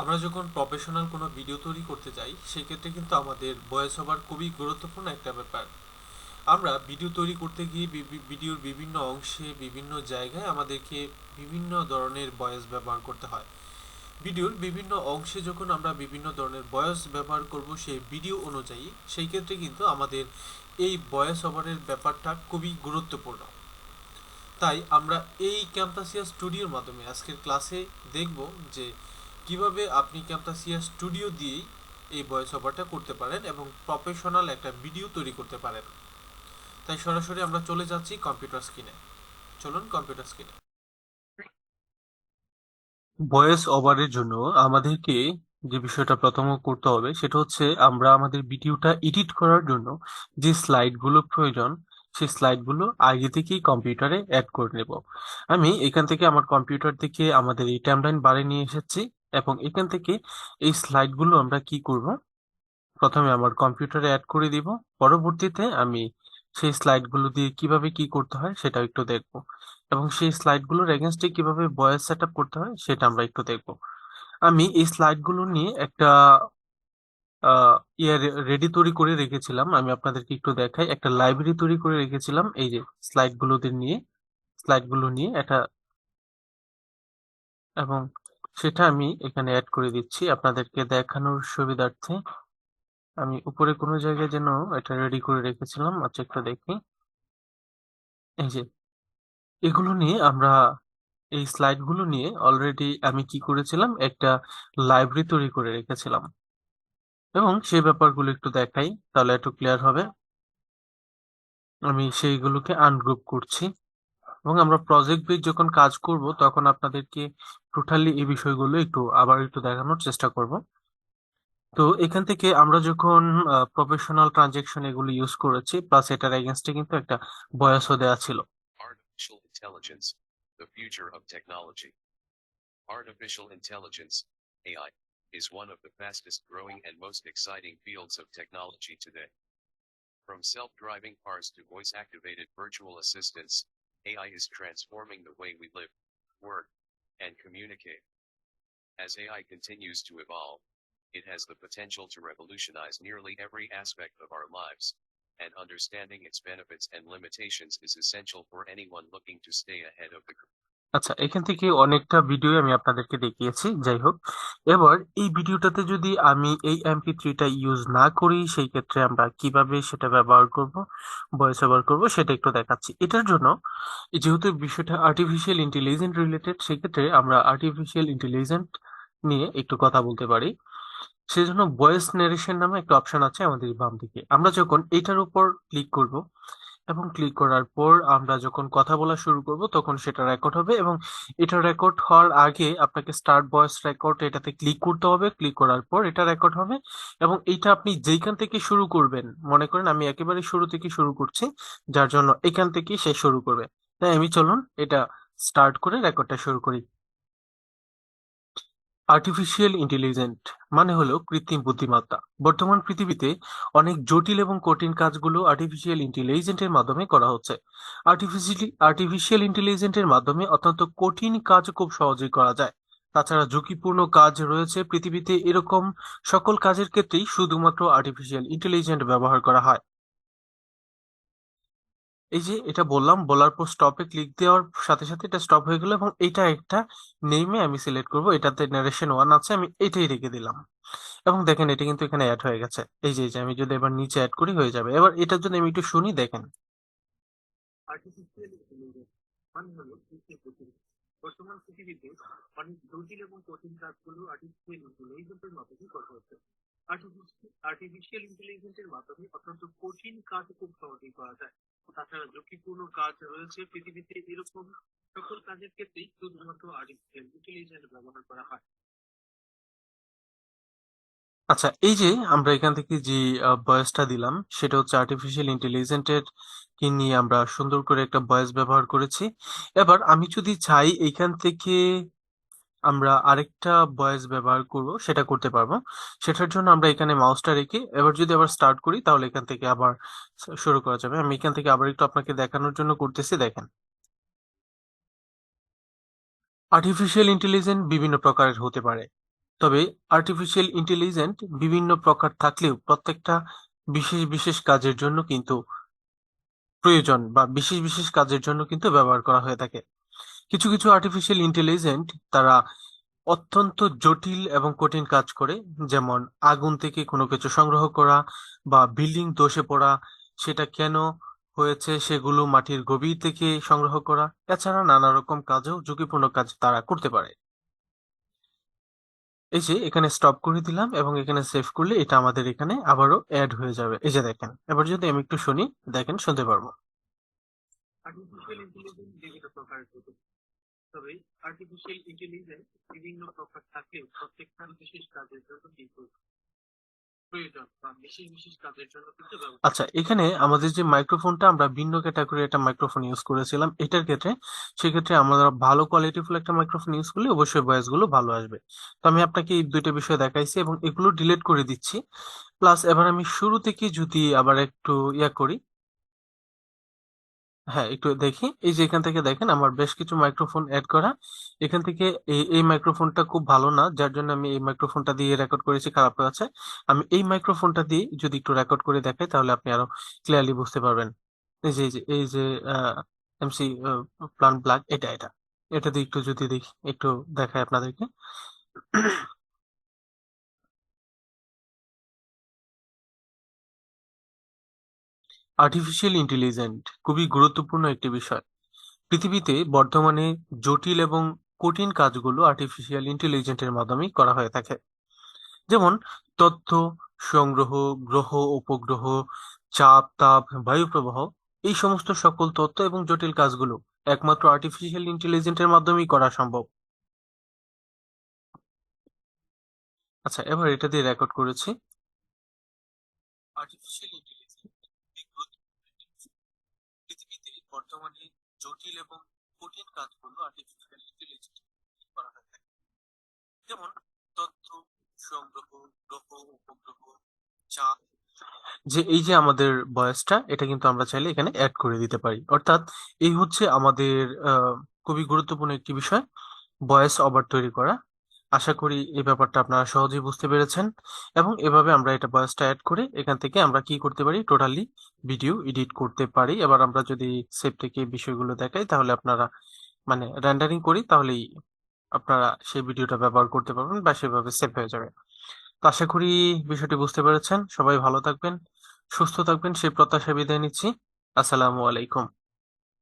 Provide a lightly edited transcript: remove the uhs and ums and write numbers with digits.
আমরা যখন প্রফেশনাল কোনো ভিডিও তৈরি করতে যাই সেক্ষেত্রে কিন্তু আমাদের ভয়েস ওভার খুবই গুরুত্বপূর্ণ একটা ব্যাপার। আমরা ভিডিও তৈরি করতে গিয়ে ভিডিওর বিভিন্ন অংশে বিভিন্ন জায়গায় আমাদেরকে বিভিন্ন ধরনের ভয়েস ব্যবহার করতে হয়। ভিডিওর বিভিন্ন অংশে যখন আমরা বিভিন্ন ধরনের ভয়েস ব্যবহার করব সেই ভিডিও অনুযায়ী, সেই ক্ষেত্রে কিন্তু আমাদের এই ভয়েস ওভারের ব্যাপারটা খুবই গুরুত্বপূর্ণ। তাই আমরা এই ক্যামতাসিয়া স্টুডিওর মাধ্যমে আজকের ক্লাসে দেখব যে কিভাবে আপনি ক্যামতাসিয়া স্টুডিও দিয়েই এই ভয়েস ওভারটা করতে পারেন এবং প্রফেশনাল একটা ভিডিও তৈরি করতে পারেন। তাই সরাসরি আমরা চলে যাচ্ছি কম্পিউটার স্ক্রিনে। চলুন কম্পিউটার স্ক্রিনে। ভয়েস ওভারের জন্য আমাদেরকে যে বিষয়টা প্রথম করতে হবে সেটা হচ্ছে আমরা আমাদের ভিডিওটা এডিট করার জন্য যে স্লাইডগুলো প্রয়োজন সেই স্লাইডগুলো আগে থেকেই কম্পিউটারে অ্যাড করে নেব। আমি এখান থেকে আমার কম্পিউটার থেকে আমাদের এই টাইমলাইন বারে নিয়ে এসেছি এবং এখান থেকে এই স্লাইডগুলো আমরা কি করব, প্রথমে আমার কম্পিউটারে অ্যাড করে দিব। পরবর্তীতে আমি সেই স্লাইডগুলো দিয়ে কিভাবে কি করতে হয় সেটা একটু দেখব এবং সেই স্লাইডগুলোর এগেনস্টে কিভাবে ভয়েস সেটআপ করতে হয় সেটা আমরা একটু দেখব। আমি এই স্লাইডগুলো নিয়ে একটা ইয়ে রেডি তৈরি করে রেখেছিলাম, আমি আপনাদেরকে একটু দেখাই। একটা লাইব্রেরি তৈরি করে রেখেছিলাম এই যে স্লাইডগুলো নিয়ে একটা, এবং সেটা আমি এখানে অ্যাড করে দিচ্ছি আপনাদেরকে দেখানোর সুবিধার্থে। আমি উপরে কোনো জায়গায় যেন এটা রেডি করে রেখেছিলাম, আচ্ছা একটু দেখি। এই যে এগুলো নিয়ে আমরা, এই স্লাইডগুলো নিয়ে অলরেডি আমি কি করেছিলাম, একটা লাইব্রেরি তৈরি করে রেখেছিলাম এবং সেই ব্যাপারগুলো একটু দেখাই তাহলে একটু ক্লিয়ার হবে। আমি সেইগুলোকে আনগ্রুপ করছি এবং আমরা প্রজেক্ট বেস যখন কাজ করব তখন আপনাদেরকে টোটালি এই বিষয়গুলো একটু আবার একটু দেখানোর চেষ্টা করব। তো এখান থেকে আমরা যখন প্রফেশনাল ট্রানজেকশন এগুলো ইউজ করেছি, প্লাস এটার এগেনস্টে কিন্তু একটা বয়সও দেওয়া ছিল। Artificial intelligence, the future of technology. Artificial intelligence, AI, is one of the fastest growing and most exciting fields of technology today. From self-driving cars to voice-activated virtual assistants, AI is transforming the way we live, work, and communicate. As AI continues to evolve, it has the potential to revolutionize nearly every aspect of our lives, and understanding its benefits and limitations is essential for anyone looking to stay ahead of the curve. আচ্ছা, এখান থেকে অনেকটা video আমি আপনাদেরকে দেখিয়েছি, যাই হোক। এবার এই ভিডিওটাতে যদি আমি এই MP3টা ইউজ না করি সেই ক্ষেত্রে আমরা কিভাবে সেটা ব্যবহার করব, ভয়েস ওভার করব সেটা একটু দেখাচ্ছি। এটার জন্য যেহেতু বিষয়টা আর্টিফিশিয়াল ইন্টেলিজেন্ট রিলেটেড, সেক্ষেত্রে আমরা আর্টিফিশিয়াল ইন্টেলিজেন্ট নিয়ে একটু কথা বলতে পারি। সেজন্য ভয়েস নারেশন নামে একটা অপশন আছে আমাদের বাম দিকে। আমরা যখন এটার উপর ক্লিক করব এবং ক্লিক করার পর আমরা যখন কথা বলা শুরু করব তখন সেটা রেকর্ড হবে এবং এটা রেকর্ড হওয়ার আগে আপনাকে স্টার্ট ভয়েস রেকর্ড এটাতে ক্লিক করতে হবে। ক্লিক করার পর এটা রেকর্ড হবে এবং এইটা আপনি যেইখান থেকে শুরু করবেন, মনে করেন আমি একেবারে শুরু থেকে শুরু করছি, যার জন্য এখান থেকে সে শুরু করবে। তাই আমি চলুন এটা স্টার্ট করে রেকর্ডটা শুরু করি। আর্টিফিশিয়াল ইন্টেলিজেন্ট মানে হলো কৃত্রিম বুদ্ধিমত্তা। বর্তমান পৃথিবীতে অনেক জটিল এবং কঠিন কাজগুলো আর্টিফিশিয়াল ইন্টেলিজেন্টের মাধ্যমে করা হচ্ছে। আর্টিফিশিয়াল ইন্টেলিজেন্টের মাধ্যমে অত্যন্ত কঠিন কাজ খুব সহজেই করা যায়। তাছাড়া ঝুঁকিপূর্ণ কাজ রয়েছে পৃথিবীতে, এরকম সকল কাজের ক্ষেত্রেই শুধুমাত্র আর্টিফিশিয়াল ইন্টেলিজেন্ট ব্যবহার করা হয়। এই যে এটা বললাম, বলার পর স্টপে ক্লিক দেওয়ার সাথে সাথে এটা স্টপ হয়ে গেল এবং এটা একটা নেমে আমি সিলেক্ট করব, এটাতে নারেশন 1 আছে, আমি এটাই রেখে দিলাম এবং দেখেন এটা কিন্তু এখানে অ্যাড হয়ে গেছে। এই যে আমি যদি এবার নিচে অ্যাড করি হয়ে যাবে। এবার এটার জন্য আমি একটু শুনি, দেখেন। আর্টিফিশিয়াল ইন্টেলিজেন্স মানে হলো কৃত্রিম বুদ্ধিমত্তা। বর্তমান পৃথিবীতে অনেক জটিল এবং কঠিন কাজগুলো আর্টিফিশিয়াল ইন্টেলিজেন্সের মাধ্যমে করা হচ্ছে। আর্টিফিশিয়াল ইন্টেলিজেন্সের মাধ্যমে অত্যন্ত কঠিন কাজ খুব সহজেই করা যায়। তাছাড়া ঝুঁকিপূর্ণ কাজ রয়েছে পৃথিবীতে, এরকম সকল কাজের ক্ষেত্রেই শুধুমাত্র আর্টিফিশিয়াল ইন্টেলিজেন্স ব্যবহার করা হয়। আচ্ছা, এই যে আমরা এখান থেকে যে ভয়েসটা দিলাম সেটা হচ্ছে আর্টিফিশিয়াল ইন্টেলিজেন্টের কি নিয়ে আমরা সুন্দর করে একটা ভয়েস ব্যবহার করেছি। এবার আমি যদি চাই এইখান থেকে আমরা আরেকটা ভয়েস ব্যবহার করব, সেটা করতে পারবো। সেটার জন্য আমরা এখানে মাউসটা রেখে এবার যদি আবার স্টার্ট করি তাহলে এখান থেকে আবার শুরু করা যাবে। আমি এখান থেকে আবার একটু আপনাকে দেখানোর জন্য করতেছি, দেখেন। আর্টিফিশিয়াল ইন্টেলিজেন্স বিভিন্ন প্রকারের হতে পারে। তবে আর্টিফিশিয়াল ইন্টেলিজেন্ট বিভিন্ন প্রকার থাকলেও প্রত্যেকটা বিশেষ বিশেষ কাজের জন্য কিন্তু প্রয়োজন বা বিশেষ বিশেষ কাজের জন্য কিন্তু ব্যবহার করা হয়ে থাকে। কিছু কিছু আর্টিফিশিয়াল ইন্টেলিজেন্ট তারা অত্যন্ত জটিল এবং কঠিন কাজ করে, যেমন আগুন থেকে কোনো কিছু সংগ্রহ করা বা বিল্ডিং ধসে পড়া সেটা কেন হয়েছে সেগুলো মাটির গভীর থেকে সংগ্রহ করা। এছাড়া নানা রকম কাজও ঝুঁকিপূর্ণ কাজ তারা করতে পারে। এই যে এখানে স্টপ করে দিলাম এবং এখানে সেভ করলে এটা আমাদের এখানে আবারও অ্যাড হয়ে যাবে। এই যে দেখেন, এবার যদি আমি একটু শুনি, দেখেন শুনতে পারবো। আর্টিফিশিয়াল ইন্টেলিজেন্স বিভিন্ন প্রকারের হতে পারে। তবে আর্টিফিশিয়াল ইন্টেলিজেন্স বিভিন্ন প্রকার থাকলেও প্রত্যেকটা বিশেষ কাজের জন্য কিন্তু প্রয়োজন বা বিশেষ বিশেষ কাজের জন্য কিন্তু আচ্ছা, এখানে আমাদের যে মাইক্রোফোনটা আমরা ভিন্ন ক্যাটাগরি একটা মাইক্রোফোন ইউজ করেছিলাম এটার ক্ষেত্রে, সেক্ষেত্রে আমরা ভালো কোয়ালিটিফুল একটা মাইক্রোফোন ইউজ করলে অবশ্যই ভয়েস গুলো ভালো আসবে। তো আমি আপনাকে এই দুইটা বিষয় দেখাইছি এবং এগুলো ডিলিট করে দিচ্ছি। প্লাস এবার আমি শুরু থেকে যদি আবার একটু ইয়া করি, হ্যাঁ একটু দেখি, এই যে এখান থেকে দেখেন আমার বেশ কিছু মাইক্রোফোন অ্যাড করা। এখান থেকে এই মাইক্রোফোনটা খুব ভালো না, যার জন্য আমি এই মাইক্রোফোনটা দিয়ে রেকর্ড করেছি, খারাপ হয়ে আছে। আমি এই মাইক্রোফোনটা দিয়ে যদি একটু রেকর্ড করে দেখাই তাহলে আপনি আরো ক্লিয়ারলি বুঝতে পারবেন। এই যে এমসি প্লান ব্ল্যাক, এটা এটা দিয়ে একটু যদি দেখি, একটু দেখাই আপনাদেরকে। আর্টিফিশিয়াল ইন্টেলিজেন্ট খুবই গুরুত্বপূর্ণ একটি বিষয়। পৃথিবীতে বর্তমানে জটিল এবং কঠিন কাজগুলো আর্টিফিশিয়াল ইন্টেলিজেন্সের মাধ্যমেই করা হয়ে থাকে। যেমন তথ্য সংগ্রহ, গ্রহ উপগ্রহ, চাপ তাপ বায়ু প্রবাহ, এই সমস্ত সকল তথ্য এবং জটিল কাজগুলো একমাত্র আর্টিফিশিয়াল ইন্টেলিজেন্সের মাধ্যমেই করা সম্ভব। আচ্ছা, এবার এটা দিয়ে রেকর্ড করেছি। আর্টিফিশিয়াল ইন্টেলিজেন্স পৃথিবীতে বর্তমানে জটিল এবং কঠিন কাজগুলো আর্টিফিশিয়াল ইন্টেলিজেন্স করা হয়ে থাকে। যেমন তথ্য সংগ্রহ, গ্রহ উপগ্রহ, চাপ, যে এই যে আমাদের ভয়েসটা এটা কিন্তু আমরা চাইলে এখানে অ্যাড করে দিতে পারি। অর্থাৎ এই হচ্ছে আমাদের খুবই গুরুত্বপূর্ণ একটি বিষয়, ভয়েস ওভার তৈরি করা। আশা করি এই ব্যাপারটা আপনারা সহজেই বুঝতে পেরেছেন। এবং এভাবে আমরা এটা ভয়েসটা অ্যাড করে এখান থেকে আমরা কি করতে পারি, টোটালি ভিডিও এডিট করতে পারি। এবার আমরা যদি সেভ থেকে বিষয়গুলো দেখাই তাহলে আপনারা মানে রেন্ডারিং করি তাহলেই আপনারা সেই ভিডিওটা ব্যবহার করতে পারবেন বা সেভাবে সেভ হয়ে যাবে। তো আশা করি বিষয়টি বুঝতে পেরেছেন। সবাই ভালো থাকবেন, সুস্থ থাকবেন সেই প্রত্যাশা বিদায় নিচ্ছি। আসসালামু আলাইকুম।